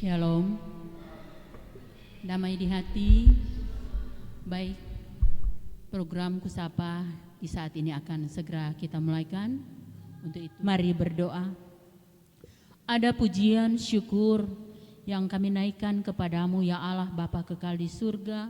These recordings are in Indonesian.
Shalom, damai di hati. Baik, program Kusapa di saat ini akan segera kita mulaikan. Untuk itu mari berdoa. Ada pujian syukur yang kami naikkan kepadamu ya Allah Bapa kekal di surga,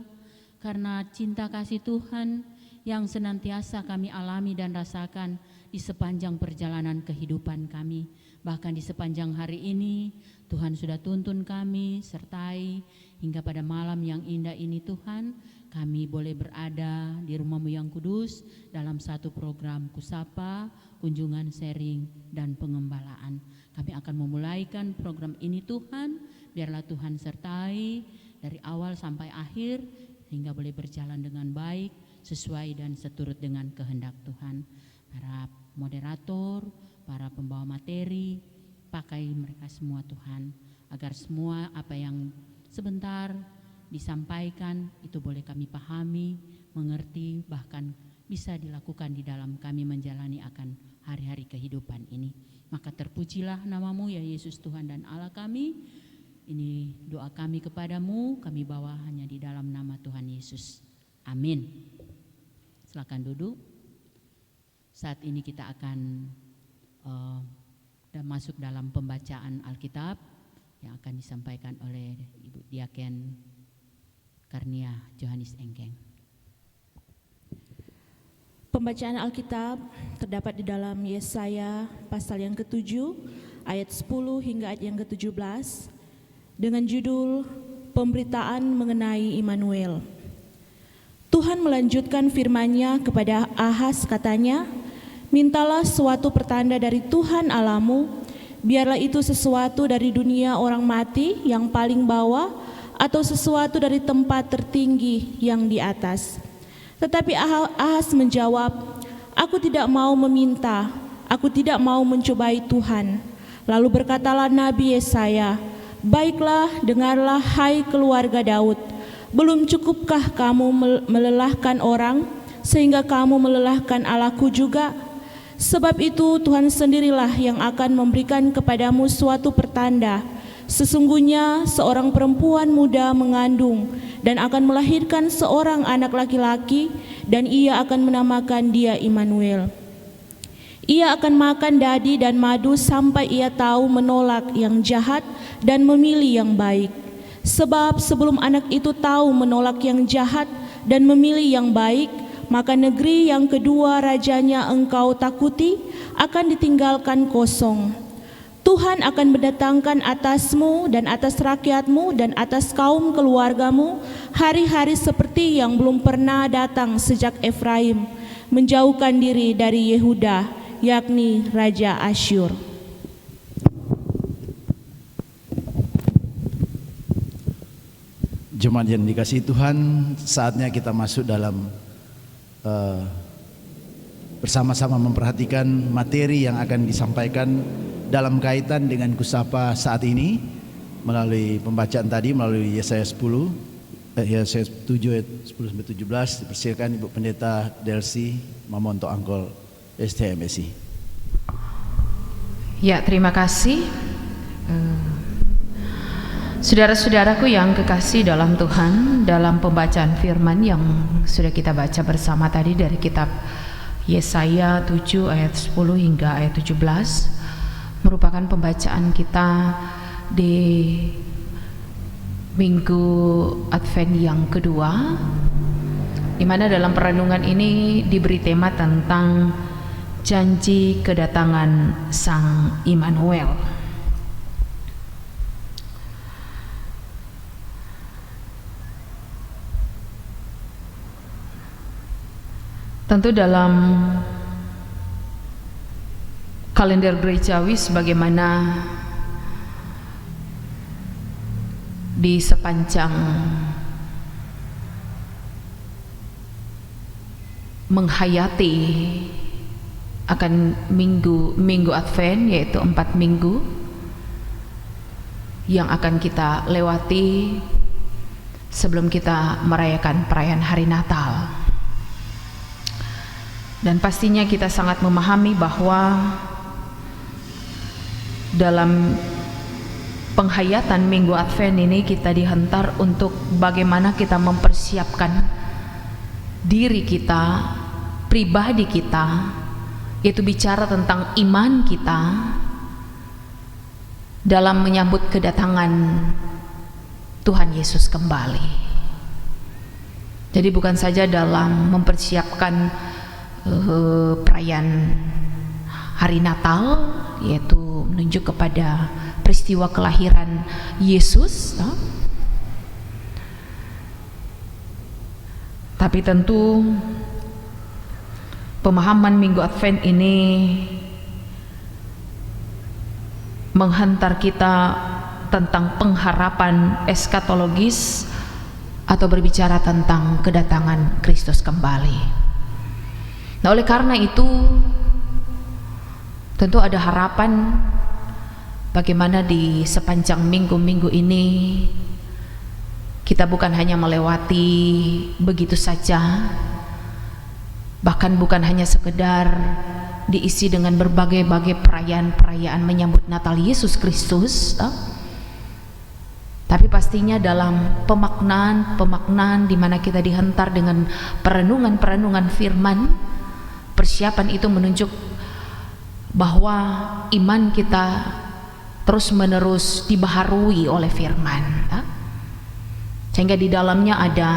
karena cinta kasih Tuhan yang senantiasa kami alami dan rasakan di sepanjang perjalanan kehidupan kami. Bahkan di sepanjang hari ini Tuhan sudah tuntun kami, sertai hingga pada malam yang indah ini Tuhan, kami boleh berada di rumah-Mu yang kudus dalam satu program Kusapa, kunjungan sharing dan pengembalaan. Kami akan memulaikan program ini Tuhan, biarlah Tuhan sertai dari awal sampai akhir hingga boleh berjalan dengan baik, sesuai dan seturut dengan kehendak Tuhan. Para moderator, para pembawa materi, pakai mereka semua Tuhan, agar semua apa yang sebentar disampaikan itu boleh kami pahami, mengerti, bahkan bisa dilakukan di dalam kami menjalani akan hari-hari kehidupan ini. Maka terpujilah nama-Mu ya Yesus Tuhan dan Allah kami. Ini doa kami kepadamu, kami bawa hanya di dalam nama Tuhan Yesus. Amin. Silakan duduk. Saat ini kita akan masuk dalam pembacaan Alkitab yang akan disampaikan oleh Ibu Diaken Karnia Johanis Engkeng. Pembacaan Alkitab terdapat di dalam Yesaya pasal yang ke-7 ayat 10 hingga ayat yang ke-17 dengan judul Pemberitaan mengenai Immanuel. Tuhan melanjutkan firman-Nya kepada Ahaz, katanya, mintalah suatu pertanda dari Tuhan Allahmu, biarlah itu sesuatu dari dunia orang mati yang paling bawah atau sesuatu dari tempat tertinggi yang di atas. Tetapi Ahaz menjawab, aku tidak mau meminta, aku tidak mau mencobai Tuhan. Lalu berkatalah Nabi Yesaya, baiklah, dengarlah hai keluarga Daud, belum cukupkah kamu melelahkan orang sehingga kamu melelahkan Allahku juga? Sebab itu Tuhan sendirilah yang akan memberikan kepadamu suatu pertanda. Sesungguhnya seorang perempuan muda mengandung dan akan melahirkan seorang anak laki-laki, dan ia akan menamakan dia Immanuel. Ia akan makan dadi dan madu sampai ia tahu menolak yang jahat dan memilih yang baik. Sebab sebelum anak itu tahu menolak yang jahat dan memilih yang baik, maka negeri yang kedua rajanya engkau takuti akan ditinggalkan kosong. Tuhan akan mendatangkan atasmu dan atas rakyatmu dan atas kaum keluargamu hari-hari seperti yang belum pernah datang sejak Efraim menjauhkan diri dari Yehuda, yakni Raja Asyur. Jemaat yang dikasihi Tuhan, saatnya kita masuk dalam bersama-sama memperhatikan materi yang akan disampaikan dalam kaitan dengan Kusapa saat ini melalui pembacaan tadi, melalui Yesaya 10, Yesaya 7 ayat 10 sampai 17. Dipersilakan Ibu Pendeta Delsi Mamonto Angkol STMSI. Ya, terima kasih. Saudara-saudaraku yang kekasih dalam Tuhan, dalam pembacaan firman yang sudah kita baca bersama tadi dari kitab Yesaya 7 ayat 10 hingga ayat 17 merupakan pembacaan kita di Minggu Advent yang kedua, di mana dalam perenungan ini diberi tema tentang janji kedatangan Sang Immanuel. Tentu dalam kalender gerejawi sebagaimana di sepanjang menghayati akan minggu Advent, yaitu 4 minggu yang akan kita lewati sebelum kita merayakan perayaan hari Natal. Dan pastinya kita sangat memahami bahwa dalam penghayatan Minggu Advent ini kita dihantar untuk bagaimana kita mempersiapkan diri kita, pribadi kita, yaitu bicara tentang iman kita dalam menyambut kedatangan Tuhan Yesus kembali. Jadi bukan saja dalam mempersiapkan perayaan hari Natal, yaitu menunjuk kepada peristiwa kelahiran Yesus, tapi tentu pemahaman Minggu Advent ini menghantar kita tentang pengharapan eskatologis atau berbicara tentang kedatangan Kristus kembali. Nah, oleh karena itu tentu ada harapan bagaimana di sepanjang minggu-minggu ini kita bukan hanya melewati begitu saja, bahkan bukan hanya sekedar diisi dengan berbagai-bagai perayaan-perayaan menyambut Natal Yesus Kristus, tapi pastinya dalam pemaknaan di mana kita dihantar dengan perenungan firman. Persiapan itu menunjuk bahwa iman kita terus-menerus dibaharui oleh firman, sehingga di dalamnya ada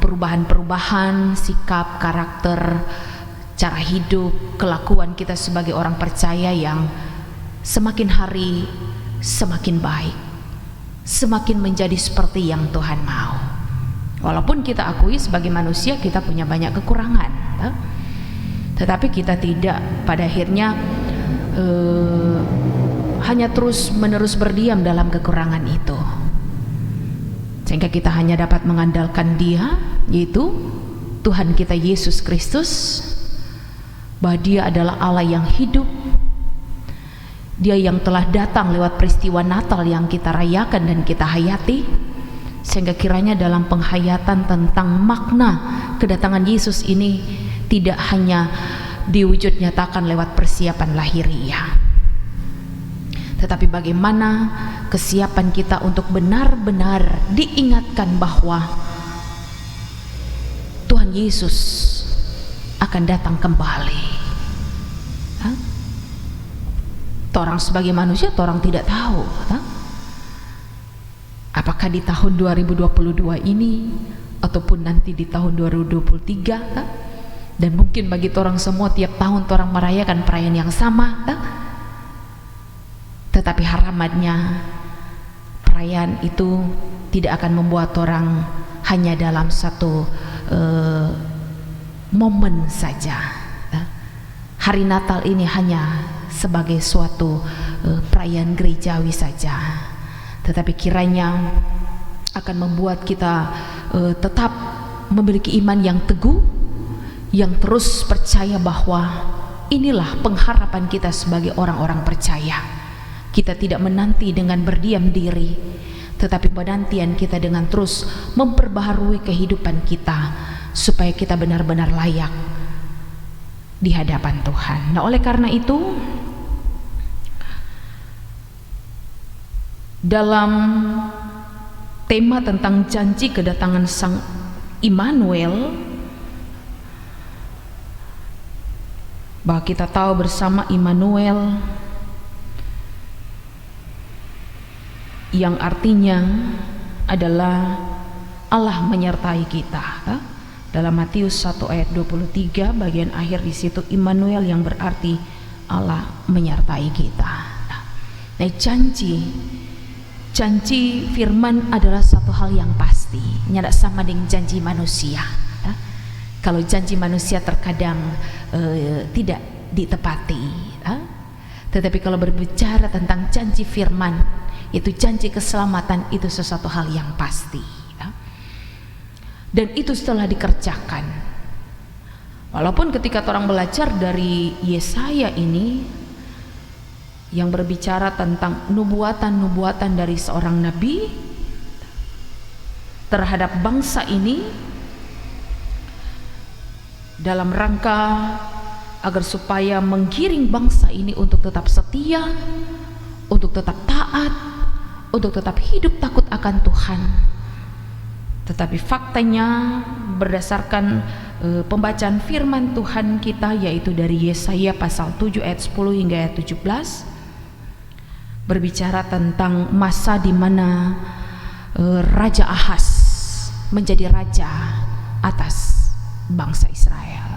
perubahan-perubahan sikap, karakter, cara hidup, kelakuan kita sebagai orang percaya yang semakin hari semakin baik, semakin menjadi seperti yang Tuhan mau. Walaupun kita akui sebagai manusia kita punya banyak kekurangan, tetapi kita tidak pada akhirnya hanya terus-menerus berdiam dalam kekurangan itu, sehingga kita hanya dapat mengandalkan Dia, yaitu Tuhan kita Yesus Kristus, bahwa Dia adalah Allah yang hidup, Dia yang telah datang lewat peristiwa Natal yang kita rayakan dan kita hayati, sehingga kiranya dalam penghayatan tentang makna kedatangan Yesus ini tidak hanya diwujud nyatakan lewat persiapan lahiriah, tetapi bagaimana kesiapan kita untuk benar-benar diingatkan bahwa Tuhan Yesus akan datang kembali. Orang sebagai manusia orang tidak tahu apakah di tahun 2022 ini ataupun nanti di tahun 2023, dan mungkin bagi orang semua tiap tahun orang merayakan perayaan yang sama, tetapi harapannya perayaan itu tidak akan membuat orang hanya dalam satu momen saja. Hari Natal ini hanya sebagai suatu perayaan gerejawi saja, tetapi kiranya akan membuat kita tetap memiliki iman yang teguh, yang terus percaya bahwa inilah pengharapan kita sebagai orang-orang percaya. Kita tidak menanti dengan berdiam diri, tetapi penantian kita dengan terus memperbaharui kehidupan kita supaya kita benar-benar layak di hadapan Tuhan. Nah, oleh karena itu dalam tema tentang janji kedatangan Sang Immanuel, bahwa kita tahu bersama Immanuel yang artinya adalah Allah menyertai kita. Dalam Matius 1 ayat 23 bagian akhir di situ Immanuel yang berarti Allah menyertai kita. Nah, janji firman adalah satu hal yang pasti, tidak sama dengan janji manusia. Kalau janji manusia terkadang tidak ditepati, tetapi kalau berbicara tentang janji firman, itu janji keselamatan, itu sesuatu hal yang pasti, dan itu setelah dikerjakan. Walaupun ketika orang belajar dari Yesaya ini yang berbicara tentang nubuatan-nubuatan dari seorang nabi terhadap bangsa ini, dalam rangka agar supaya menggiring bangsa ini untuk tetap setia, untuk tetap taat, untuk tetap hidup takut akan Tuhan. Tetapi faktanya berdasarkan pembacaan firman Tuhan kita, yaitu dari Yesaya pasal 7 ayat 10 hingga ayat 17, berbicara tentang masa di mana Raja Ahaz menjadi raja atas bangsa Israel.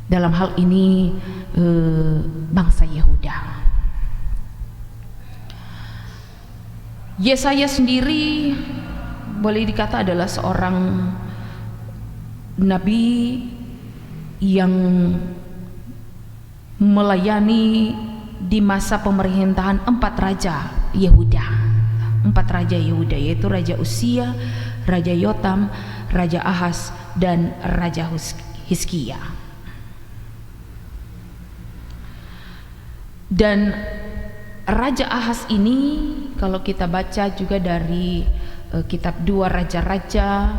Dalam hal ini bangsa Yehuda. Yesaya sendiri boleh dikata adalah seorang nabi yang melayani di masa pemerintahan 4 raja Yehuda. 4 raja Yehuda, yaitu Raja Uzia, Raja Yotam, Raja Ahaz, dan Raja Hizkia. Dan Raja Ahaz ini, kalau kita baca juga dari kitab 2 Raja-Raja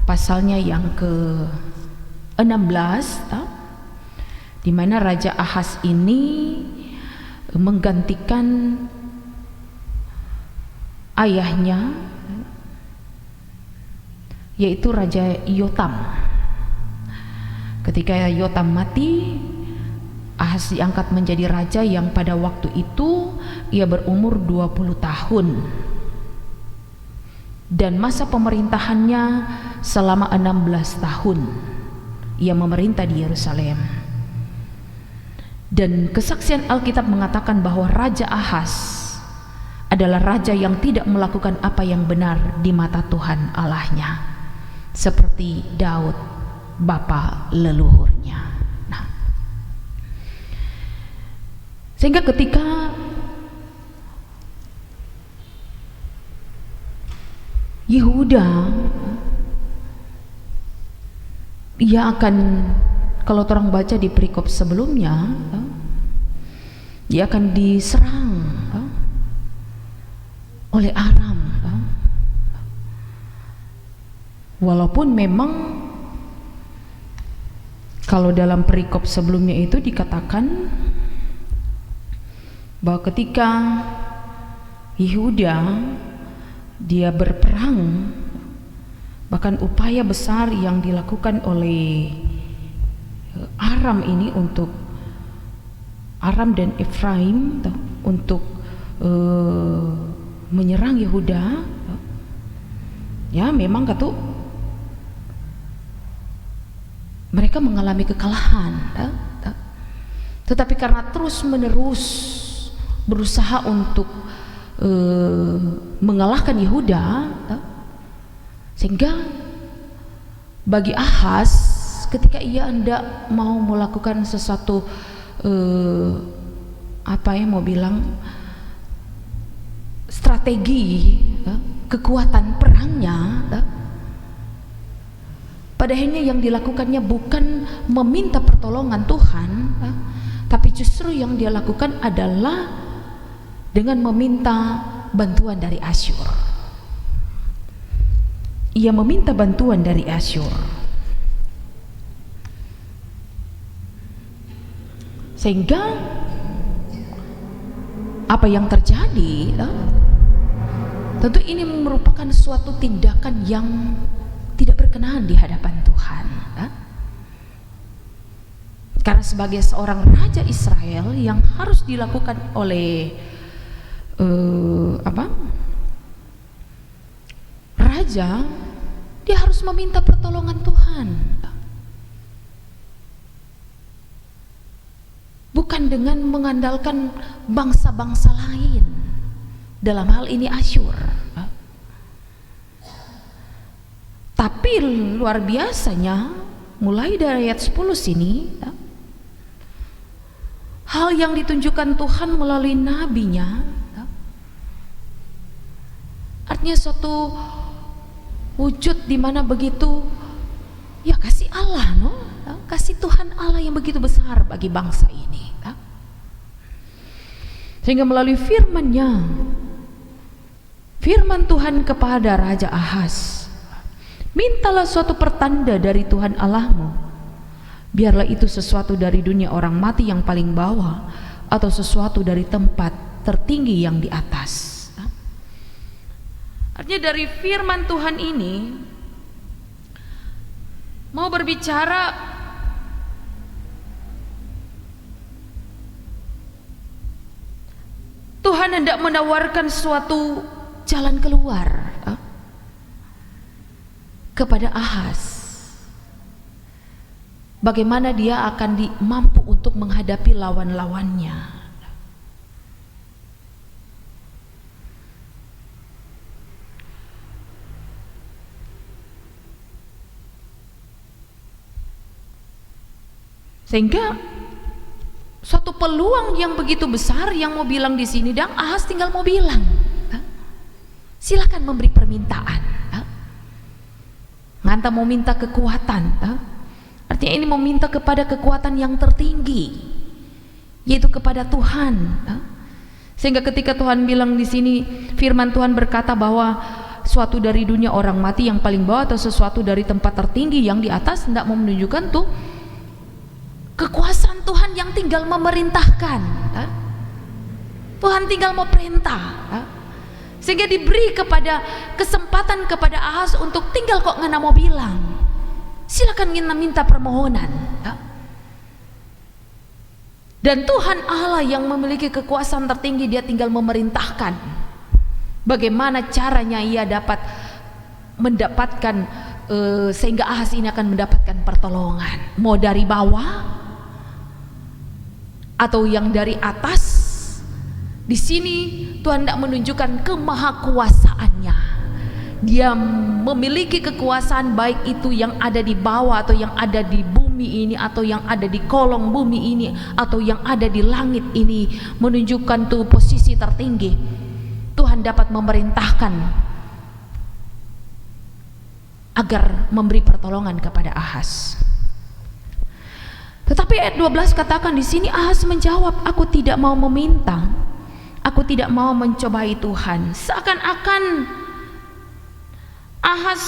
pasalnya yang ke-16, di mana Raja Ahaz ini menggantikan ayahnya, yaitu Raja Yotam. Ketika Yotam mati, Ahaz diangkat menjadi raja yang pada waktu itu ia berumur 20 tahun. Dan masa pemerintahannya selama 16 tahun. Ia memerintah di Yerusalem. Dan kesaksian Alkitab mengatakan bahwa Raja Ahaz adalah raja yang tidak melakukan apa yang benar di mata Tuhan Allahnya, seperti Daud bapa leluhurnya. Sehingga ketika Yehuda, ia akan, kalau orang baca di perikop sebelumnya, ia akan diserang oleh Aram. Walaupun memang kalau dalam perikop sebelumnya itu dikatakan bahwa ketika Yehuda dia berperang, bahkan upaya besar yang dilakukan oleh Aram ini untuk Aram dan Efraim untuk menyerang Yehuda, ya memang mereka mengalami kekalahan, tetapi karena terus menerus berusaha untuk mengalahkan Yehuda, sehingga bagi Ahaz ketika ia hendak mau melakukan sesuatu strategi kekuatan perangnya, pada akhirnya yang dilakukannya bukan meminta pertolongan Tuhan, tapi justru yang dia lakukan adalah dengan meminta bantuan dari Asyur. Ia meminta bantuan dari Asyur, sehingga apa yang terjadi, tentu ini merupakan suatu tindakan yang tidak berkenan di hadapan Tuhan. Karena sebagai seorang raja Israel yang harus dilakukan oleh raja, dia harus meminta pertolongan Tuhan, bukan dengan mengandalkan bangsa-bangsa lain, dalam hal ini Asyur. Tapi luar biasanya, mulai dari ayat 10 sini, hal yang ditunjukkan Tuhan melalui nabinya, artinya suatu wujud di mana begitu ya kasih Allah, kasih Tuhan Allah yang begitu besar bagi bangsa ini, sehingga melalui firman Tuhan kepada Raja Ahaz, mintalah suatu pertanda dari Tuhan Allahmu, biarlah itu sesuatu dari dunia orang mati yang paling bawah, atau sesuatu dari tempat tertinggi yang di atas. Artinya dari firman Tuhan ini mau berbicara Tuhan hendak menawarkan suatu jalan keluar kepada Ahaz. Bagaimana dia akan mampu untuk menghadapi lawan-lawannya. Sehingga suatu peluang yang begitu besar yang mau bilang di sini, dan Ahaz tinggal mau bilang, silakan memberi permintaan. Nganta mau minta kekuatan, artinya ini meminta kepada kekuatan yang tertinggi, yaitu kepada Tuhan. Sehingga ketika Tuhan bilang di sini, firman Tuhan berkata bahwa suatu dari dunia orang mati yang paling bawah atau sesuatu dari tempat tertinggi yang di atas, hendak menunjukkan tuh kekuasaan Tuhan yang tinggal memerintahkan. Tuhan tinggal mau perintah, sehingga diberi kepada kesempatan kepada Ahaz untuk tinggal kok ngana mau bilang, silakan ngana minta permohonan. Dan Tuhan Allah yang memiliki kekuasaan tertinggi, dia tinggal memerintahkan bagaimana caranya ia dapat mendapatkan sehingga Ahaz ini akan mendapatkan pertolongan, mau dari bawah atau yang dari atas. Di sini Tuhan tidak menunjukkan kemahakuasaannya. Dia memiliki kekuasaan, baik itu yang ada di bawah atau yang ada di bumi ini, atau yang ada di kolong bumi ini, atau yang ada di langit ini, menunjukkan tuh posisi tertinggi. Tuhan dapat memerintahkan agar memberi pertolongan kepada Ahaz. Tetapi ayat 12 katakan di sini, Ahaz menjawab, aku tidak mau meminta, aku tidak mau mencobai Tuhan. Seakan-akan Ahaz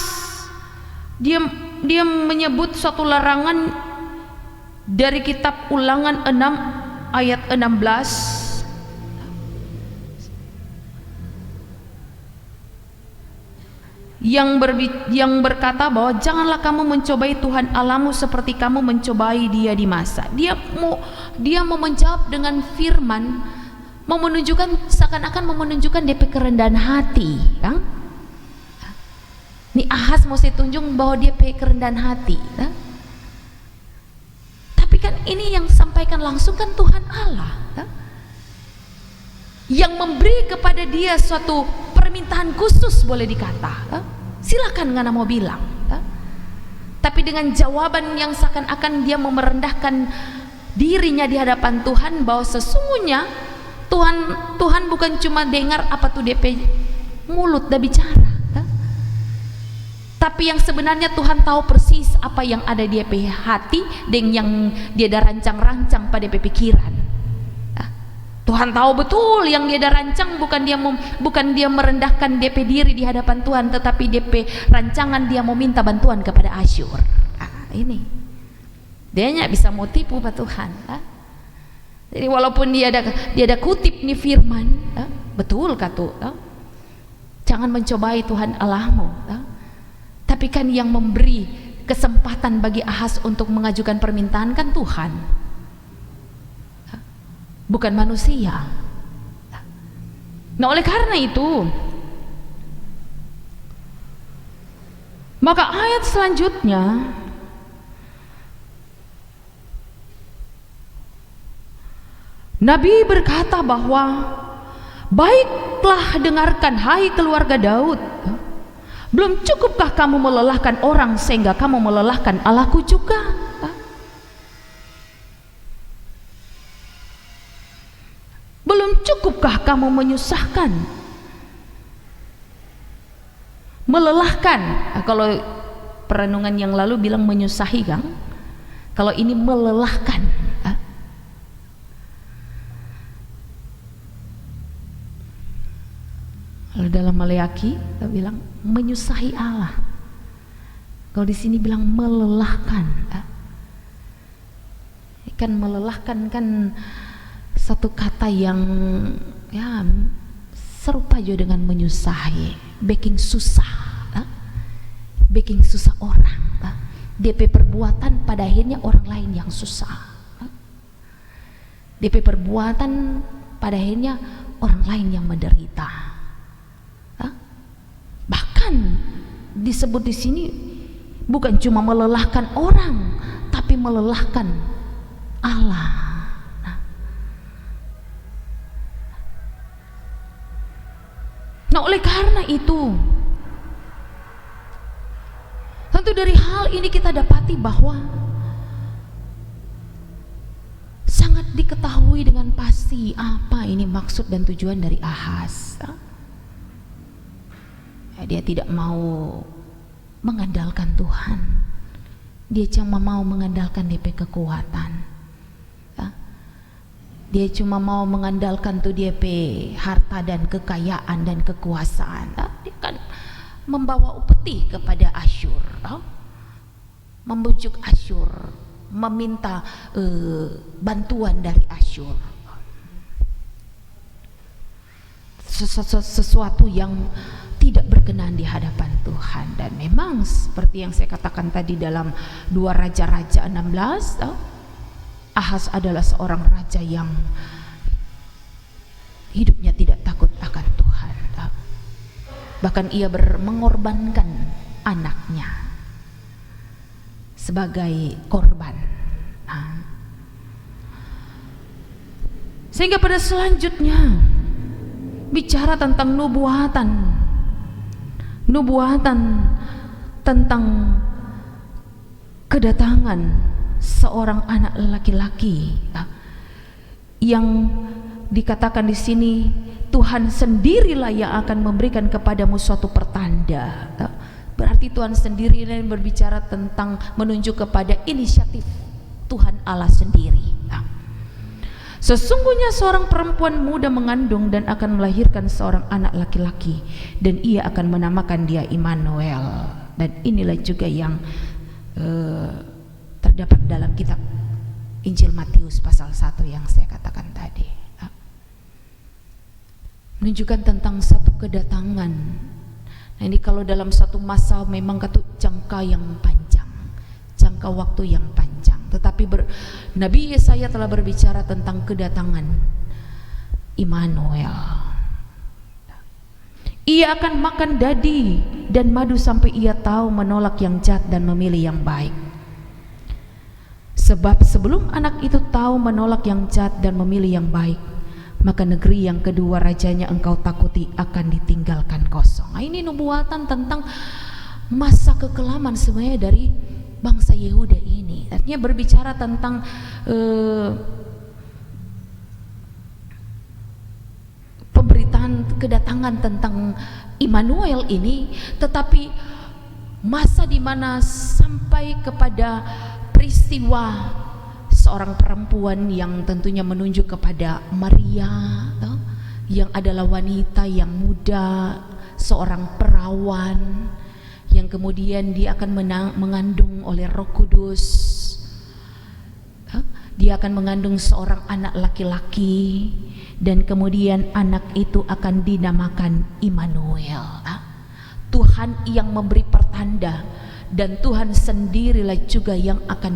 dia menyebut suatu larangan dari kitab Ulangan 6 ayat 16. Yang berkata bahwa janganlah kamu mencobai Tuhan Allahmu seperti kamu mencobai dia di masa. Dia mau menjawab dengan firman, mau menunjukkan, seakan-akan mau menunjukkan DP kerendahan hati, kan? Nih Ahaz mau saya tunjuk bahwa dia kerendahan hati, kan? Tapi kan ini yang sampaikan langsung kan Tuhan Allah, kan? Yang memberi kepada dia suatu permintaan khusus, boleh dikata, silakan ngana mau bilang, tapi dengan jawaban yang seakan-akan dia merendahkan dirinya di hadapan Tuhan, bahwa sesungguhnya Tuhan bukan cuma dengar apa tuh DP mulut dah bicara, tapi yang sebenarnya Tuhan tahu persis apa yang ada di DP hati dan yang dia dah rancang-rancang pada DP pikiran. Tuhan tahu betul yang dia dah rancang, bukan dia merendahkan DP diri di hadapan Tuhan, tetapi DP rancangan dia mau minta bantuan kepada Asyur. Ini dia nggak bisa mau tipu Pak Tuhan. Jadi walaupun dia ada kutip nih firman, betul kata, jangan mencobai Tuhan Allahmu, tapi kan yang memberi kesempatan bagi Ahaz untuk mengajukan permintaan kan Tuhan, bukan manusia. Nah, oleh karena itu, maka ayat selanjutnya Nabi berkata bahwa baiklah dengarkan hai keluarga Daud, belum cukupkah kamu melelahkan orang sehingga kamu melelahkan Allahku juga? Belum cukupkah kamu menyusahkan, melelahkan? Kalau perenungan yang lalu bilang menyusahi, kan? Kalau ini melelahkan. Kalau dalam Maleaki kita bilang menyusahi Allah. Kalau di sini bilang melelahkan. Kan melelahkan kan satu kata yang ya serupa juga dengan menyusahi. bikin susah, bikin susah orang. DP perbuatan pada akhirnya orang lain yang susah. DP perbuatan pada akhirnya orang lain yang menderita. Bahkan disebut di sini bukan cuma melelahkan orang, tapi melelahkan Allah. Nah, oleh karena itu, tentu dari hal ini kita dapati bahwa sangat diketahui dengan pasti apa ini maksud dan tujuan dari Ahaz. Dia tidak mau mengandalkan Tuhan, dia cuma mau mengandalkan DP kekuatan. Dia cuma mau mengandalkan tuh DP harta dan kekayaan dan kekuasaan. Dia kan membawa upeti kepada Asyur, membujuk Asyur, meminta bantuan dari Asyur. Sesuatu yang tidak berkenan di hadapan Tuhan. Dan memang seperti yang saya katakan tadi dalam 2 Raja-Raja 16, Ahaz adalah seorang raja yang hidupnya tidak takut akan Tuhan. Bahkan ia mengorbankan anaknya sebagai korban. Sehingga pada selanjutnya bicara tentang nubuatan tentang kedatangan seorang anak laki-laki yang dikatakan di sini Tuhan sendirilah yang akan memberikan kepadamu suatu pertanda. Berarti Tuhan sendiri yang berbicara tentang menunjuk kepada inisiatif Tuhan Allah sendiri. Sesungguhnya seorang perempuan muda mengandung dan akan melahirkan seorang anak laki-laki, dan ia akan menamakan dia Immanuel. Dan inilah juga yang terdapat dalam kitab Injil Matius pasal 1 yang saya katakan tadi. Menunjukkan tentang satu kedatangan. Nah, ini kalau dalam satu masa memang jangka yang panjang, jangka waktu yang panjang. Tetapi Nabi Yesaya telah berbicara tentang kedatangan Immanuel. Ia akan makan dadi dan madu sampai ia tahu menolak yang jahat dan memilih yang baik. Sebab sebelum anak itu tahu menolak yang jahat dan memilih yang baik, maka negeri yang kedua rajanya engkau takuti akan ditinggalkan kosong. Nah, ini nubuatan tentang masa kekelaman sebenarnya dari bangsa Yehuda ini. Artinya berbicara tentang pemberitaan kedatangan tentang Immanuel ini, tetapi masa di mana sampai kepada peristiwa seorang perempuan yang tentunya menunjuk kepada Maria, yang adalah wanita yang muda, seorang perawan yang kemudian dia akan mengandung oleh Roh Kudus. Dia akan mengandung seorang anak laki-laki dan kemudian anak itu akan dinamakan Immanuel. Tuhan yang memberi pertanda, dan Tuhan sendirilah juga yang akan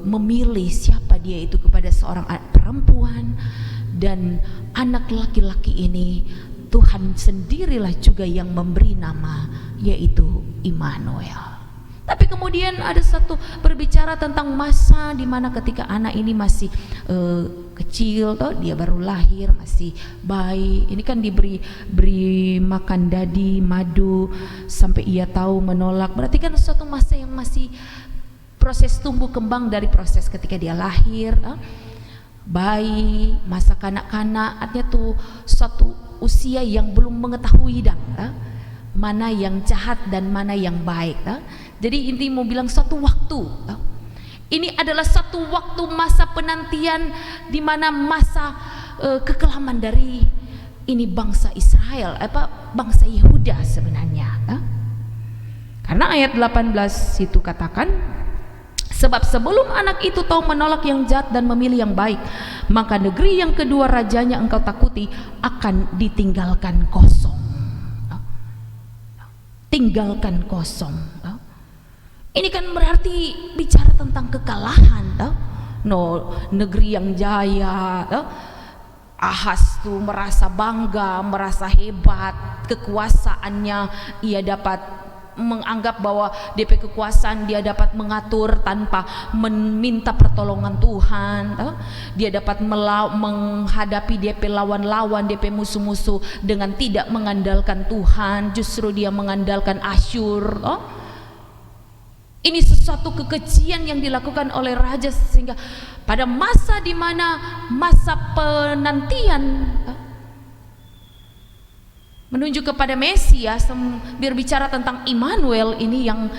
memilih siapa dia itu kepada seorang perempuan, dan anak laki-laki ini Tuhan sendirilah juga yang memberi nama, yaitu Immanuel. Tapi kemudian ada satu berbicara tentang masa di mana ketika anak ini masih kecil, dia baru lahir, masih bayi. Ini kan diberi makan dadi, madu sampai ia tahu menolak. Berarti kan suatu masa yang masih proses tumbuh kembang dari proses ketika dia lahir, bayi, masa kanak-kanak. Artinya tuh suatu usia yang belum mengetahui mana yang jahat dan mana yang baik. Jadi inti mau bilang satu waktu. Ini adalah satu waktu masa penantian di mana masa kekelaman dari ini bangsa Israel, bangsa Yehuda sebenarnya. Karena ayat 18 itu katakan, sebab sebelum anak itu tahu menolak yang jahat dan memilih yang baik, maka negeri yang kedua rajanya engkau takuti akan ditinggalkan kosong. tinggalkan kosong. Ini kan berarti bicara tentang kekalahan. Negeri yang jaya, Ahas tuh merasa bangga, merasa hebat, kekuasaannya ia dapat menganggap bahwa DP kekuasaan dia dapat mengatur tanpa meminta pertolongan Tuhan. Dia dapat menghadapi DP lawan-lawan, DP musuh-musuh dengan tidak mengandalkan Tuhan, justru dia mengandalkan Asyur. Ini sesuatu kekejian yang dilakukan oleh raja, sehingga pada masa di mana masa penantian menuju kepada Mesias, berbicara tentang Immanuel ini yang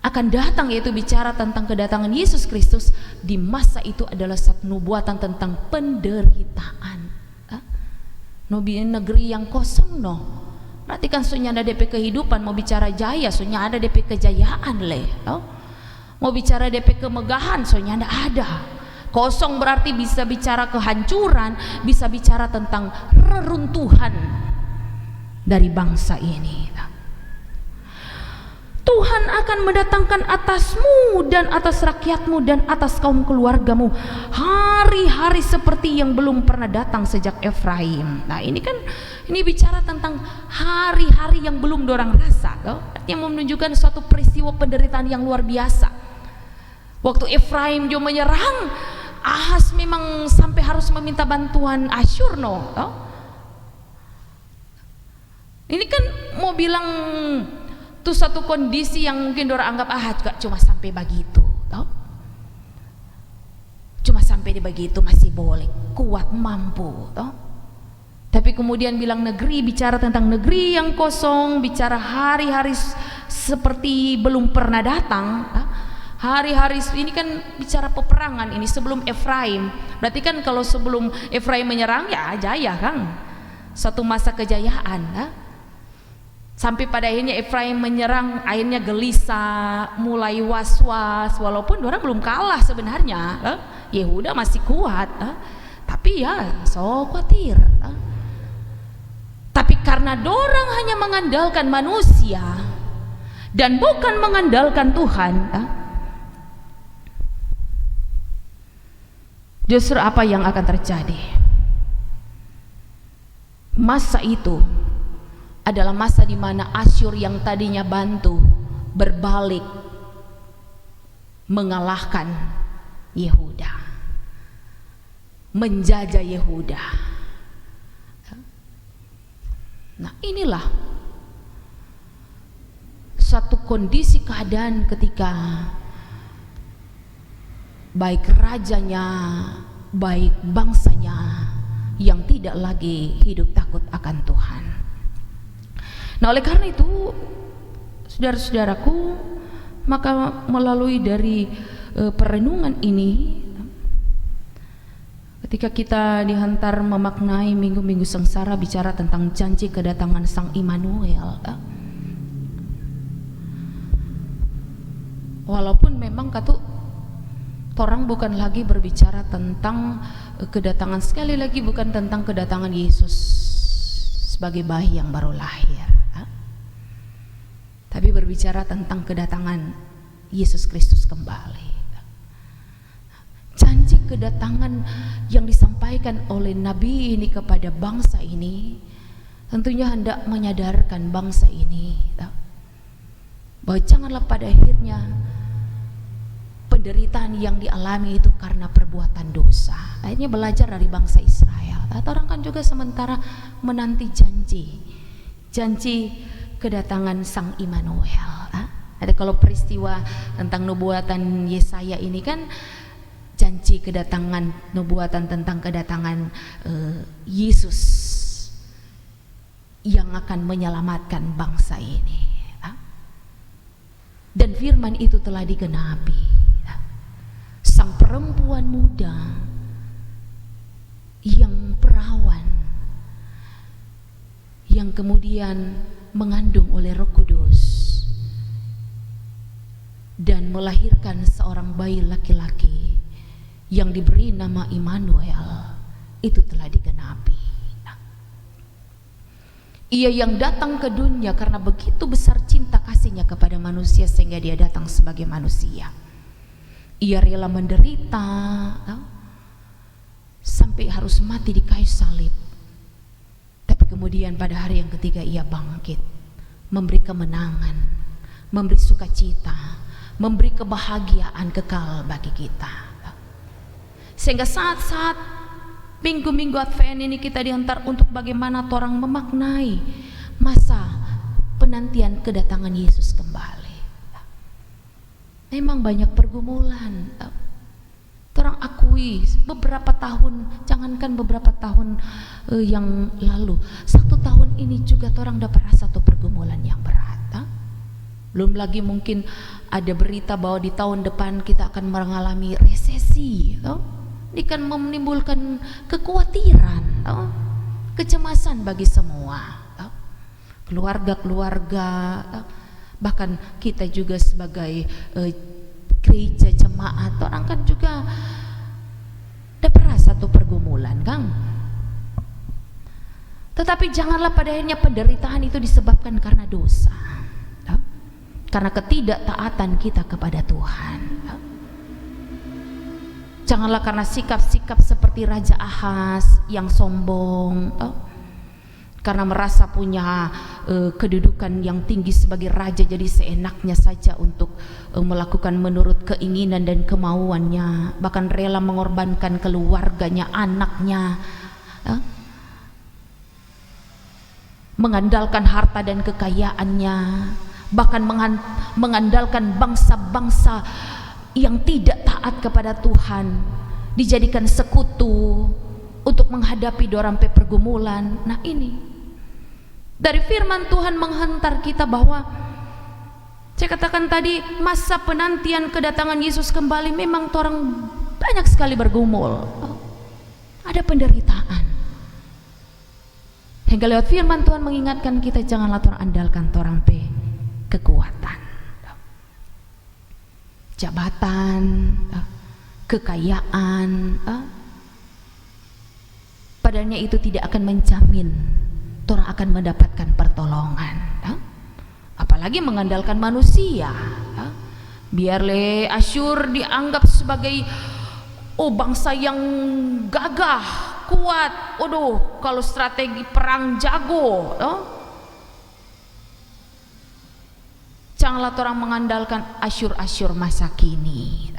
akan datang, yaitu bicara tentang kedatangan Yesus Kristus. Di masa itu adalah satu nubuatan tentang penderitaan. Negeri yang kosong berarti kan sunya ada DP kehidupan. Mau bicara jaya, sunya ada DP kejayaan Mau bicara DP kemegahan, sunya ada. Kosong berarti bisa bicara kehancuran, bisa bicara tentang reruntuhan dari bangsa ini. Tuhan akan mendatangkan atasmu dan atas rakyatmu dan atas kaum keluargamu hari-hari seperti yang belum pernah datang sejak Efraim. Ini bicara tentang hari-hari yang belum dorang rasa, yang menunjukkan suatu peristiwa penderitaan yang luar biasa. Waktu Efraim juga menyerang, Ahas memang sampai harus meminta bantuan Asyur. Ini kan mau bilang itu satu kondisi yang mungkin dorang anggap juga cuma sampai begitu, cuma sampai di begitu masih boleh, kuat, mampu, Tapi kemudian bilang negeri, bicara tentang negeri yang kosong, bicara hari-hari seperti belum pernah datang. Hari-hari ini kan bicara peperangan ini sebelum Efraim. Berarti kan kalau sebelum Efraim menyerang ya jaya kan, satu masa kejayaan. Sampai pada akhirnya Efraim menyerang, akhirnya gelisah, mulai was-was, walaupun orang belum kalah sebenarnya. Yehuda masih kuat, tapi ya so khawatir. Tapi karena dorang hanya mengandalkan manusia dan bukan mengandalkan Tuhan, justru apa yang akan terjadi? Masa itu adalah masa di mana Asyur yang tadinya bantu berbalik mengalahkan Yehuda, menjajah Yehuda. Nah, inilah satu kondisi keadaan ketika baik rajanya, baik bangsanya yang tidak lagi hidup takut akan Tuhan. Nah, oleh karena itu saudara-saudaraku, maka melalui dari perenungan ini, ketika kita dihantar memaknai minggu-minggu sengsara, bicara tentang janji kedatangan Sang Immanuel, walaupun memang orang bukan lagi berbicara tentang kedatangan, sekali lagi bukan tentang kedatangan Yesus sebagai bayi yang baru lahir, tapi berbicara tentang kedatangan Yesus Kristus kembali. Janji kedatangan yang disampaikan oleh Nabi ini kepada bangsa ini tentunya hendak menyadarkan bangsa ini bahwa janganlah pada akhirnya penderitaan yang dialami itu karena perbuatan dosa. Akhirnya belajar dari bangsa Israel. Orang kan juga sementara menanti janji kedatangan Sang Immanuel. Ada kalau peristiwa tentang nubuatan Yesaya ini kan janji kedatangan, nubuatan tentang kedatangan Yesus yang akan menyelamatkan bangsa ini. Dan firman itu telah digenapi. Sang perempuan muda yang perawan, yang kemudian mengandung oleh Roh Kudus dan melahirkan seorang bayi laki-laki yang diberi nama Immanuel, itu telah digenapi. Ia yang datang ke dunia karena begitu besar cinta kasihnya kepada manusia sehingga dia datang sebagai manusia. Ia rela menderita sampai harus mati di kayu salib. Tapi kemudian pada hari yang ketiga ia bangkit, memberi kemenangan, memberi sukacita, memberi kebahagiaan kekal bagi kita. Sehingga saat-saat minggu-minggu Advent ini kita diantar untuk bagaimana orang memaknai masa penantian kedatangan Yesus kembali. Memang banyak pergumulan. Orang akui beberapa tahun, jangankan beberapa tahun yang lalu, 1 tahun ini juga orang dapat satu pergumulan yang berat. Belum lagi mungkin ada berita bahwa di tahun depan kita akan mengalami resesi. Ini kan menimbulkan kekhawatiran, kecemasan bagi semua, keluarga-keluarga, bahkan kita juga sebagai gereja jemaat, orang kan juga dapat satu pergumulan, Kang. Tetapi janganlah pada akhirnya penderitaan itu disebabkan karena dosa, karena ketidaktaatan kita kepada Tuhan. Janganlah karena sikap-sikap seperti Raja Ahaz yang sombong, karena merasa punya kedudukan yang tinggi sebagai raja, jadi seenaknya saja untuk melakukan menurut keinginan dan kemauannya, bahkan rela mengorbankan keluarganya, anaknya, mengandalkan harta dan kekayaannya, bahkan mengandalkan bangsa-bangsa yang tidak taat kepada Tuhan, dijadikan sekutu untuk menghadapi dorampe pergumulan. Nah, ini dari firman Tuhan menghantar kita bahwa saya katakan tadi, masa penantian kedatangan Yesus kembali memang orang banyak sekali bergumul, ada penderitaan. Hingga lewat firman Tuhan mengingatkan kita, janganlah orang andalkan orang kekuatan, jabatan, kekayaan, padahal itu tidak akan menjamin orang akan mendapatkan pertolongan, apalagi mengandalkan manusia. Biarlah Asyur dianggap sebagai bangsa yang gagah, kuat, kalau strategi perang jago, janganlah orang mengandalkan Asyur-Asyur masa kini.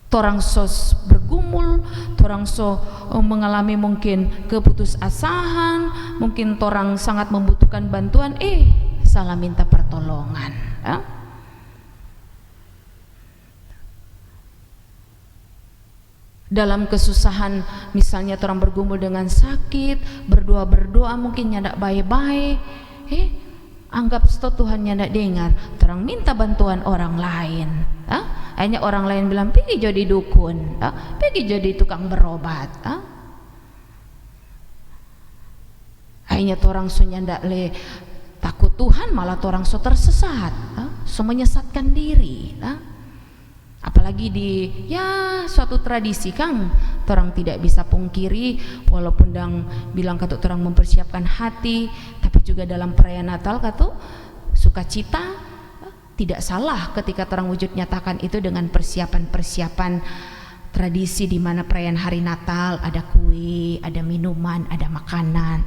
Orang sos bergumul, orang so mengalami mungkin keputusasaan, mungkin orang sangat membutuhkan bantuan, salah minta pertolongan. Dalam kesusahan, misalnya orang bergumul dengan sakit, berdoa mungkin nyadak baik-baik, anggap Tuhan nyadak dengar, orang minta bantuan orang lain. Hanya orang lain bilang, pergi jadi dukun, pergi jadi tukang berobat. Hanya orang ndak le takut Tuhan, malah orang so tersesat, so menyesatkan diri. Apalagi di suatu tradisi, Kang, orang tidak bisa pungkiri, walaupun bilang kata orang mempersiapkan hati, tapi juga dalam perayaan Natal kata sukacita. Tidak salah ketika orang wujud nyatakan itu dengan persiapan-persiapan tradisi, di mana perayaan hari Natal ada kue, ada minuman, ada makanan.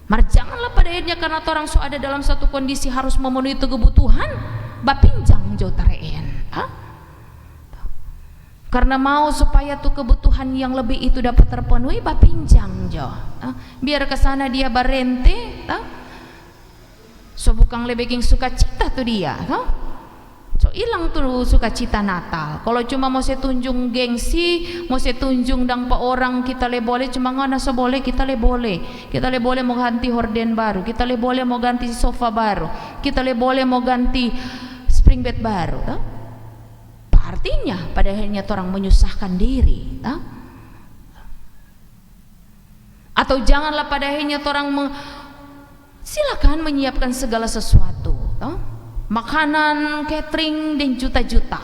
Mar janganlah pada akhirnya karena orang so ada dalam satu kondisi harus memenuhi itu kebutuhan, bapinjang jo tareen. Karena mau supaya tuh kebutuhan yang lebih itu dapat terpenuhi, bapinjang jo. Biar kesana dia barente, so bukan lebeking sukacita tuh dia, so hilang tuh sukacita Natal. Kalau cuma mau saya tunjung gengsi, mau saya tunjung dang pa orang, kita le boleh, cuma ngana so boleh, kita le boleh mau ganti horden baru, kita le boleh mau ganti sofa baru, kita le boleh mau ganti spring bed baru. Artinya pada akhirnya orang menyusahkan diri. Atau janganlah pada akhirnya orang silakan menyiapkan segala sesuatu, makanan, catering, dan juta-juta.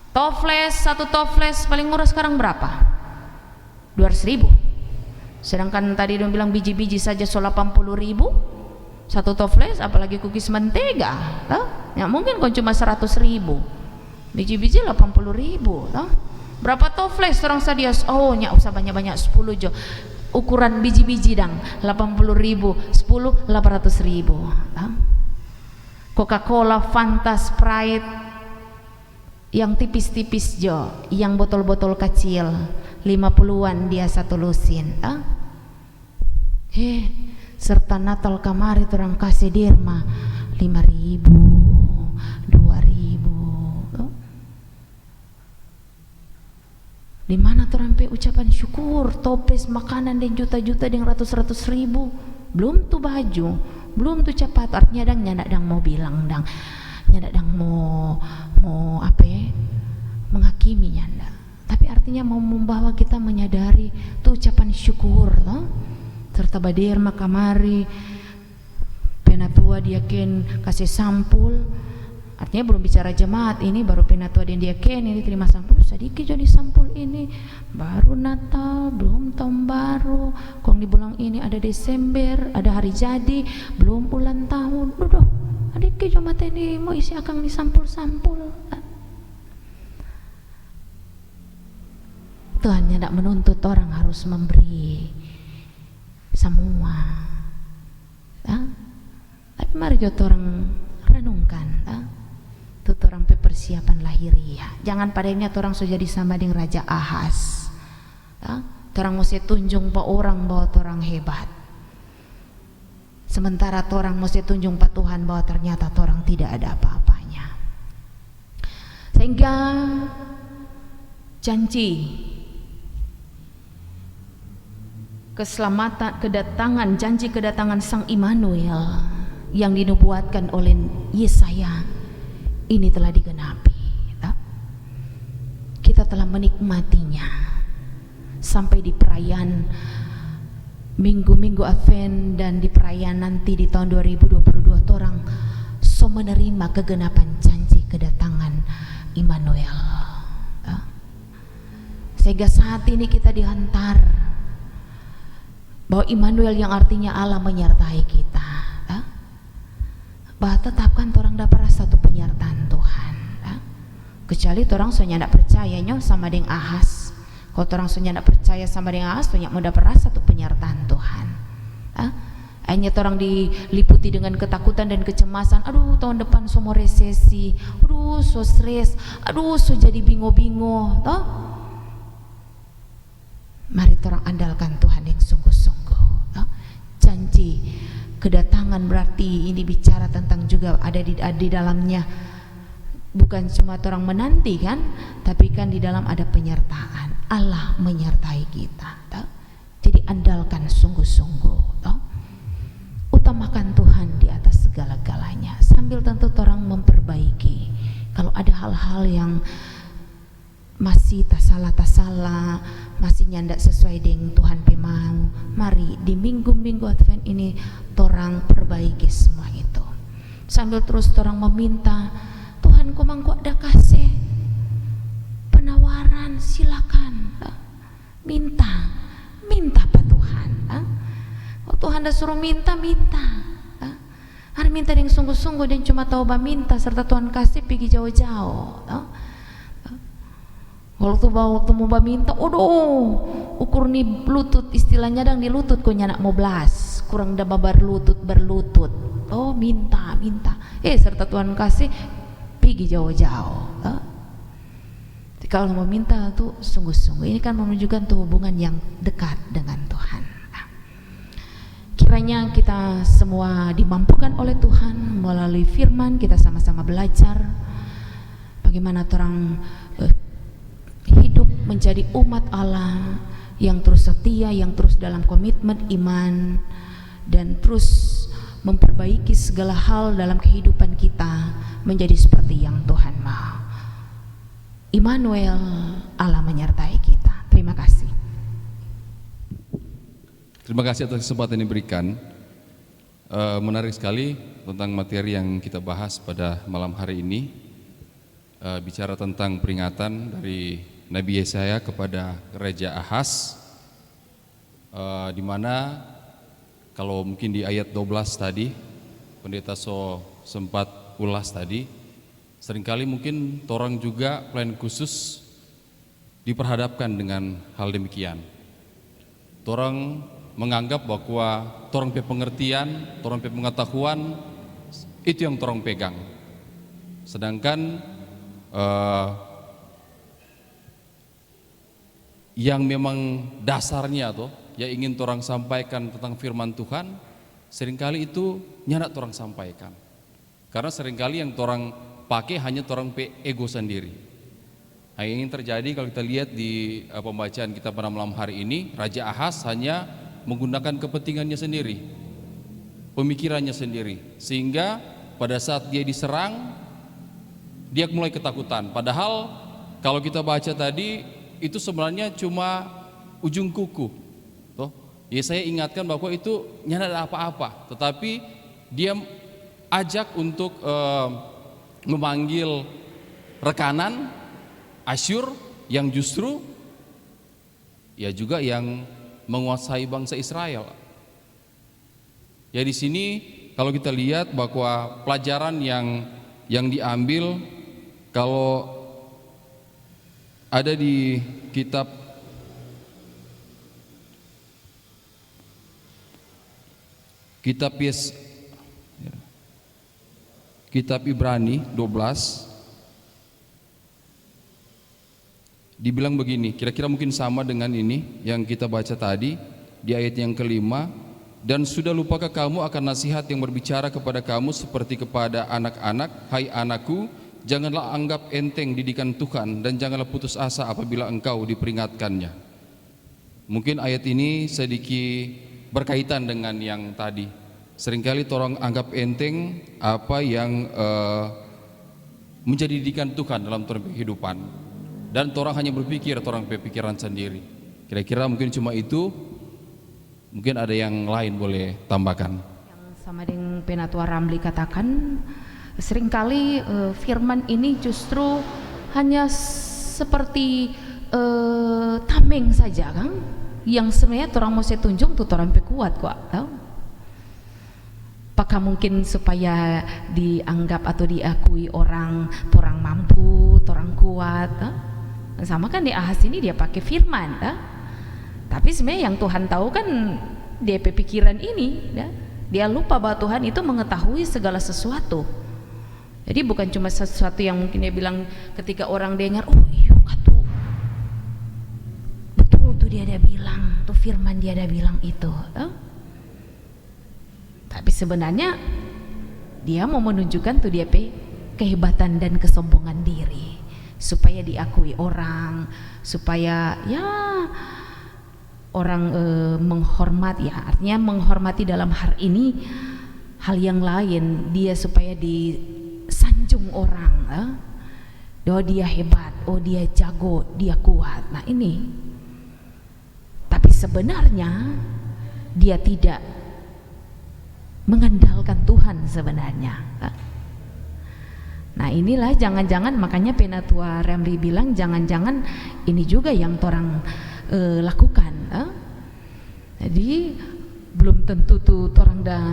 Toples, satu toples paling murah sekarang berapa? 200.000. Sedangkan tadi dia bilang biji-biji saja 80.000 satu toples, apalagi cookies mentega, ya mungkin kau cuma 100.000, biji-biji 80.000, berapa toples orang sadia? Oh, nyak usah banyak-banyak 10 jo, ukuran biji-biji dang 80.000, 10 800.000. Coca-Cola, Fanta, Sprite yang tipis-tipis jo, yang botol-botol kecil 50-an dia satu lusin. Serta Natal kamari orang kasih derma 5.000, 2.000. Di mana orang pe ucapan syukur, toples makanan dan juta-juta dengan ratus-ratus ribu. Belum tuh baju, belum tuh cepat. Artinya nyandak dang mau bilang dang, nyandak dang mau apa ya, menghakimi nyandak. Tapi artinya mau membawa kita menyadari tuh ucapan syukur, serta badir makamari penatua diaken kasih sampul. Artinya belum bicara jemaat, ini baru penatua dan diaken ini terima sampul sedikit jadi sampul ini baru Natal, belum tahun baru, kong di bulan ini ada Desember, ada hari jadi, belum ulang tahun. Duh, adik jemaat ini mau isi akang di sampul-sampul. Tuhan tidak menuntut orang harus memberi semua, tapi mari jodoh orang renungkan, itu orang persiapan lahiriah. Jangan padanya orang sudah jadi sama dengan Raja Ahaz, orang mesti tunjung pak orang bahwa orang hebat, sementara orang mesti tunjung pak Tuhan bahwa ternyata orang tidak ada apa-apanya. Sehingga janji keselamatan, janji kedatangan Sang Immanuel yang dinubuatkan oleh Yesaya ini telah digenapi. Kita telah menikmatinya sampai di perayaan minggu-minggu Advent dan di perayaan nanti di tahun 2022 orang so menerima kegenapan janji kedatangan Immanuel. Sehingga saat ini kita dihantar bahwa Immanuel yang artinya Allah menyertai kita, bahwa tetapkan orang dapat satu penyertaan Tuhan, kecuali orang soalnya tidak percayanya sama dengan Ahaz. Kalau orang soalnya tidak percaya sama dengan Ahaz, soalnya mau dapat satu penyertaan Tuhan. Hanya orang diliputi dengan ketakutan dan kecemasan. Aduh, tahun depan semua resesi, aduh so stres, aduh so jadi bingo-bingo. Mari orang andalkan Tuhan yang sungguh-sungguh. Janji kedatangan berarti ini bicara tentang juga ada di dalamnya bukan cuma orang menanti kan, tapi kan di dalam ada penyertaan. Allah menyertai kita. Jadi andalkan sungguh-sungguh. Utamakan Tuhan di atas segala-galanya. Sambil tentu orang memperbaiki. Kalau ada hal-hal yang masih tak salah, masih nyandak sesuai dengan Tuhan pemau, mari di minggu-minggu Advent ini torang perbaiki semua itu. Sambil terus torang meminta, Tuhan kumang kok ada kasih penawaran, silakan minta Pak Tuhan. Kalau Tuhan dah suruh minta, hari minta yang sungguh-sungguh dan cuma tahu minta serta Tuhan kasih pergi jauh-jauh. Waktu mau minta, ukur nih lutut, istilahnya dang di lutut kok nyanak mau belas, kurang dah berlutut. Oh minta, serta Tuhan kasih pergi jauh-jauh. Kalau mau minta tuh sungguh-sungguh, ini kan menunjukkan tuh hubungan yang dekat dengan Tuhan. Kiranya kita semua dimampukan oleh Tuhan melalui firman, kita sama-sama belajar bagaimana orang hidup menjadi umat Allah yang terus setia, yang terus dalam komitmen iman dan terus memperbaiki segala hal dalam kehidupan kita menjadi seperti yang Tuhan mau. Immanuel, Allah menyertai kita. Terima kasih. Terima kasih atas kesempatan yang diberikan. Menarik sekali tentang materi yang kita bahas pada malam hari ini. Bicara tentang peringatan dari Nabi Yesaya kepada Raja Ahaz. di mana kalau mungkin di ayat 12 tadi pendeta sempat ulas tadi, seringkali mungkin torang juga plan khusus diperhadapkan dengan hal demikian. Torang menganggap bahwa torang pe pengertian, torang pe pengetahuan itu yang torang pegang. Sedangkan yang memang dasarnya tuh yang ingin torang sampaikan tentang firman Tuhan, seringkali itu nyanak torang sampaikan. Karena seringkali yang torang pakai hanya torang pe ego sendiri. Nah, yang ingin terjadi kalau kita lihat di pembacaan kita pada malam hari ini, Raja Ahaz hanya menggunakan kepentingannya sendiri, pemikirannya sendiri, sehingga pada saat dia diserang, dia mulai ketakutan. Padahal kalau kita baca tadi itu sebenarnya cuma ujung kuku. Toh, Yesaya ingatkan bahwa itu nyana ada apa-apa, tetapi dia ajak untuk memanggil rekanan Asyur yang justru ya juga yang menguasai bangsa Israel. Ya di sini kalau kita lihat bahwa pelajaran yang diambil kalau ada di kitab Ibrani 12 dibilang begini, kira-kira mungkin sama dengan ini yang kita baca tadi di ayat yang kelima. Dan sudah lupakah kamu akan nasihat yang berbicara kepada kamu seperti kepada anak-anak? Hai anakku, janganlah anggap enteng didikan Tuhan dan janganlah putus asa apabila engkau diperingatkannya. Mungkin ayat ini sedikit berkaitan dengan yang tadi. Seringkali orang anggap enteng apa yang menjadi didikan Tuhan dalam kehidupan, dan orang hanya berpikir orang pikiran sendiri. Kira-kira mungkin cuma itu. Mungkin ada yang lain boleh tambahkan. Yang sama dengan Penatua Ramli katakan, seringkali firman ini justru hanya seperti tameng saja kan, yang sebenarnya orang mau saya tunjuk tuh orang kuat kok. Apakah mungkin supaya dianggap atau diakui orang mampu, orang kuat? Sama kan di Ahaz ini dia pakai firman, tapi sebenarnya yang Tuhan tahu kan dia pikiran ini, dia lupa bahwa Tuhan itu mengetahui segala sesuatu. Jadi bukan cuma sesuatu yang mungkin dia bilang ketika orang dengar, oh iya katu, betul tuh dia ada bilang, tuh firman dia ada bilang itu. Tapi sebenarnya dia mau menunjukkan tuh dia kehebatan dan kesombongan diri, supaya diakui orang, supaya ya orang menghormati, ya artinya menghormati dalam hal ini hal yang lain, dia supaya disanjung orang, oh dia hebat, oh dia jago, dia kuat. Nah ini, tapi sebenarnya dia tidak mengandalkan Tuhan sebenarnya. Nah inilah jangan-jangan, makanya Penatua Ramli bilang jangan-jangan ini juga yang orang lakukan. Jadi belum tentu tuh orang dah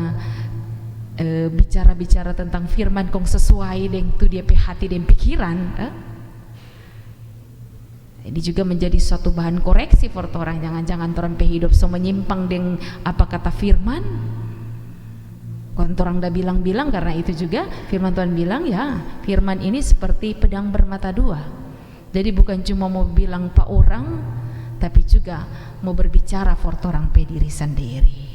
bicara-bicara tentang firman kong sesuai dengan tu dia hati dan pikiran. Ini juga menjadi suatu bahan koreksi for orang, jangan-jangan orang hidup so menyimpang dengan apa kata firman. Kalau orang dah bilang-bilang, karena itu juga firman Tuhan bilang ya, firman ini seperti pedang bermata dua. Jadi bukan cuma mau bilang pak orang, tapi juga mau berbicara for orang pe diri sendiri.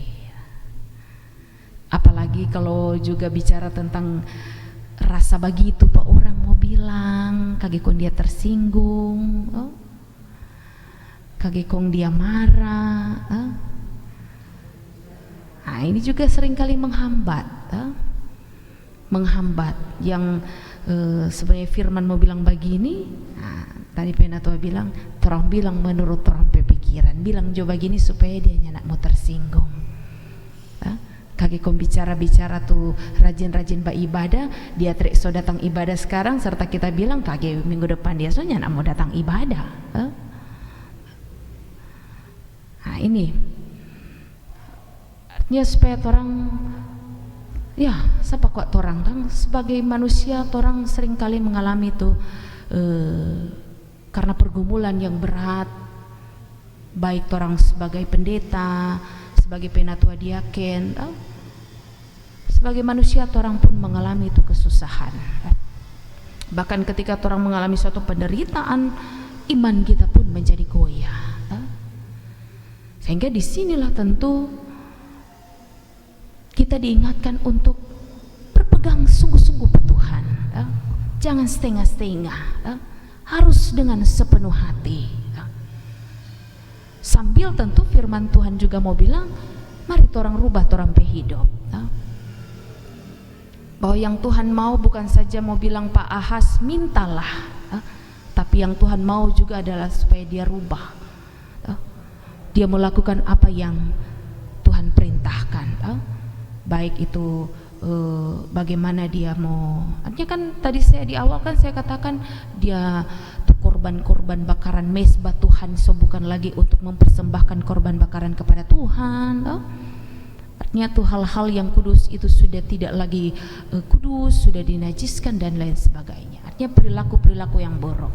Apalagi kalau juga bicara tentang rasa begitu, pak orang mau bilang kagikon dia tersinggung, kagikon dia marah. Nah ini juga seringkali menghambat yang sebenarnya firman mau bilang begini. Nah, tadi Penatua bilang, orang bilang menurut orang pikiran, bilang coba gini supaya dia nyanak mau tersinggung. Kaki kom bicara tuh rajin-rajin ibadah, dia so datang ibadah sekarang, serta kita bilang kaki minggu depan dia so nyanak mau datang ibadah. Nah ini Ya supaya orang, ya siapa kok orang kan sebagai manusia orang seringkali mengalami itu karena pergumulan yang berat, baik orang sebagai pendeta, sebagai penatua diaken, sebagai manusia orang pun mengalami itu kesusahan. Bahkan ketika orang mengalami suatu penderitaan, iman kita pun menjadi goyah. Sehingga disinilah tentu kita diingatkan untuk berpegang sungguh-sungguh pada Tuhan. Jangan setengah-setengah, harus dengan sepenuh hati. Sambil tentu firman Tuhan juga mau bilang, mari orang rubah orang hidup. Bahwa yang Tuhan mau bukan saja mau bilang Pak Ahas mintalah, tapi yang Tuhan mau juga adalah supaya dia rubah. Dia melakukan apa yang Tuhan perintahkan. Baik itu bagaimana dia mau, artinya kan tadi saya di awal kan saya katakan dia korban-korban bakaran mezbah Tuhan, so bukan lagi untuk mempersembahkan korban bakaran kepada Tuhan. Artinya tuh hal-hal yang kudus itu sudah tidak lagi kudus, sudah dinajiskan dan lain sebagainya. Artinya perilaku-perilaku yang buruk.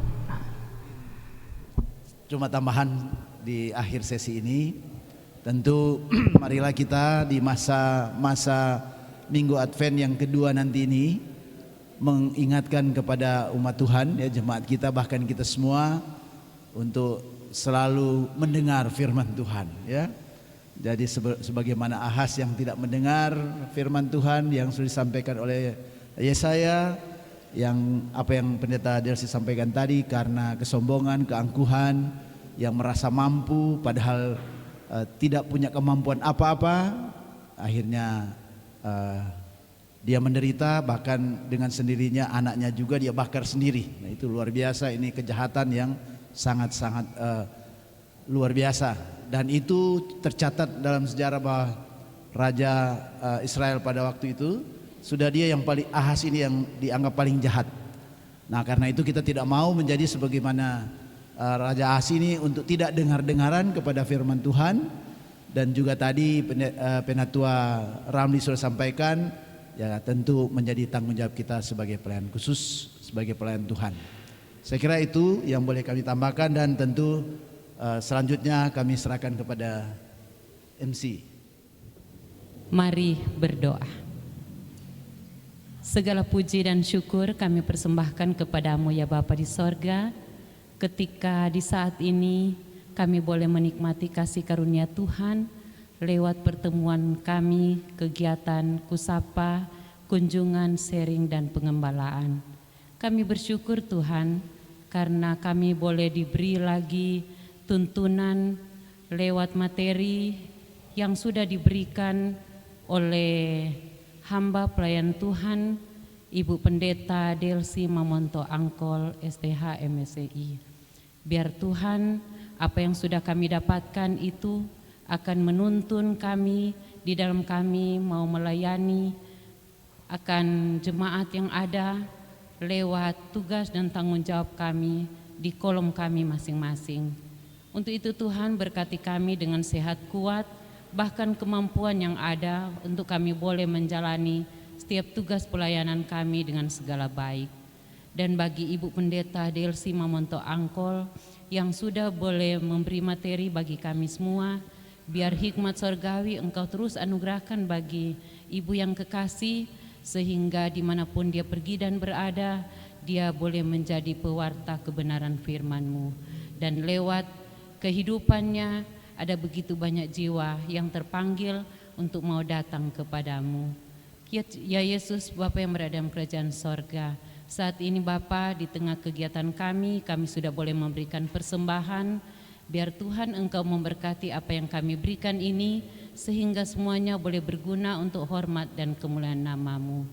Cuma tambahan di akhir sesi ini, tentu marilah kita di masa Minggu Advent yang kedua nanti ini mengingatkan kepada umat Tuhan, ya jemaat kita, bahkan kita semua untuk selalu mendengar firman Tuhan, ya. Jadi sebagaimana Ahas yang tidak mendengar firman Tuhan yang sudah disampaikan oleh Yesaya, yang apa yang pendeta Delsi sampaikan tadi, karena kesombongan, keangkuhan, yang merasa mampu padahal tidak punya kemampuan apa-apa, akhirnya dia menderita, bahkan dengan sendirinya anaknya juga dia bakar sendiri. Nah, itu luar biasa, ini kejahatan yang sangat-sangat luar biasa, dan itu tercatat dalam sejarah bahwa Raja Israel pada waktu itu sudah dia yang paling, Ahas ini yang dianggap paling jahat. Nah, karena itu kita tidak mau menjadi sebagaimana Raja Ahas ini, untuk tidak dengar-dengaran kepada firman Tuhan. Dan juga tadi Penatua Ramli sudah sampaikan, ya tentu menjadi tanggung jawab kita sebagai pelayan khusus, sebagai pelayan Tuhan. Saya kira itu yang boleh kami tambahkan, dan tentu selanjutnya kami serahkan kepada MC. Mari berdoa. Segala puji dan syukur kami persembahkan kepadamu ya Bapa di sorga, ketika di saat ini kami boleh menikmati kasih karunia Tuhan lewat pertemuan kami, kegiatan kusapa, kunjungan, sharing, dan pengembalaan. Kami bersyukur Tuhan karena kami boleh diberi lagi tuntunan lewat materi yang sudah diberikan oleh hamba pelayan Tuhan, Ibu Pendeta Delsi Mamonto Angkol, STH MSCI. Biar Tuhan, apa yang sudah kami dapatkan itu akan menuntun kami di dalam kami mau melayani akan jemaat yang ada lewat tugas dan tanggung jawab kami di kolom kami masing-masing. Untuk itu Tuhan berkati kami dengan sehat kuat, bahkan kemampuan yang ada untuk kami boleh menjalani setiap tugas pelayanan kami dengan segala baik. Dan bagi Ibu Pendeta Delsi Mamonto Angkol yang sudah boleh memberi materi bagi kami semua, biar hikmat sorgawi Engkau terus anugerahkan bagi Ibu yang kekasih, sehingga dimanapun dia pergi dan berada, dia boleh menjadi pewarta kebenaran firman-Mu. Dan lewat kehidupannya ada begitu banyak jiwa yang terpanggil untuk mau datang kepadamu. Ya Yesus, Bapa yang berada dalam kerajaan sorga, saat ini Bapa, di tengah kegiatan kami sudah boleh memberikan persembahan. Biar Tuhan Engkau memberkati apa yang kami berikan ini, sehingga semuanya boleh berguna untuk hormat dan kemuliaan nama-Mu.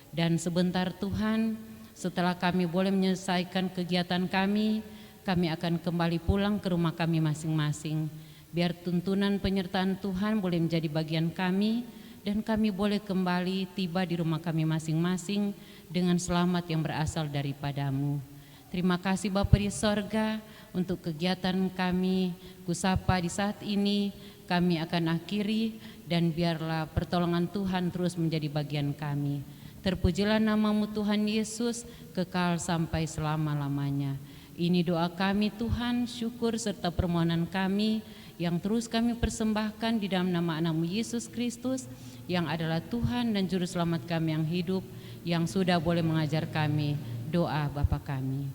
Dan sebentar Tuhan, setelah kami boleh menyelesaikan kegiatan kami akan kembali pulang ke rumah kami masing-masing. Biar tuntunan penyertaan Tuhan boleh menjadi bagian kami, dan kami boleh kembali tiba di rumah kami masing-masing dengan selamat yang berasal daripada-Mu. Terima kasih Bapa di sorga untuk kegiatan kami kusapa di saat ini. kami akan akhiri, dan biarlah pertolongan Tuhan terus menjadi bagian kami. Terpujilah namamu Tuhan Yesus, kekal sampai selama-lamanya. Ini doa kami Tuhan, syukur serta permohonan kami yang terus kami persembahkan di dalam nama anakmu Yesus Kristus, yang adalah Tuhan dan Juru Selamat kami yang hidup, yang sudah boleh mengajar kami doa Bapa kami.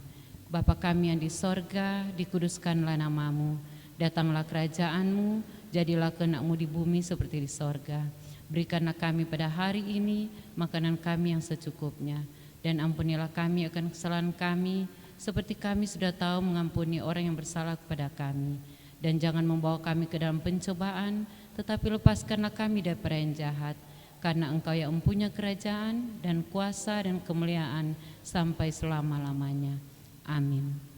Bapa kami yang di sorga, dikuduskanlah namamu, datanglah kerajaanmu, jadilah kehendak-mu di bumi seperti di sorga. Berikanlah kami pada hari ini makanan kami yang secukupnya, dan ampunilah kami akan kesalahan kami, seperti kami sudah tahu mengampuni orang yang bersalah kepada kami. Dan jangan membawa kami ke dalam pencobaan, tetapi lepaskanlah kami daripada yang jahat, karena Engkau yang mempunyai kerajaan dan kuasa dan kemuliaan sampai selama-lamanya. Amin.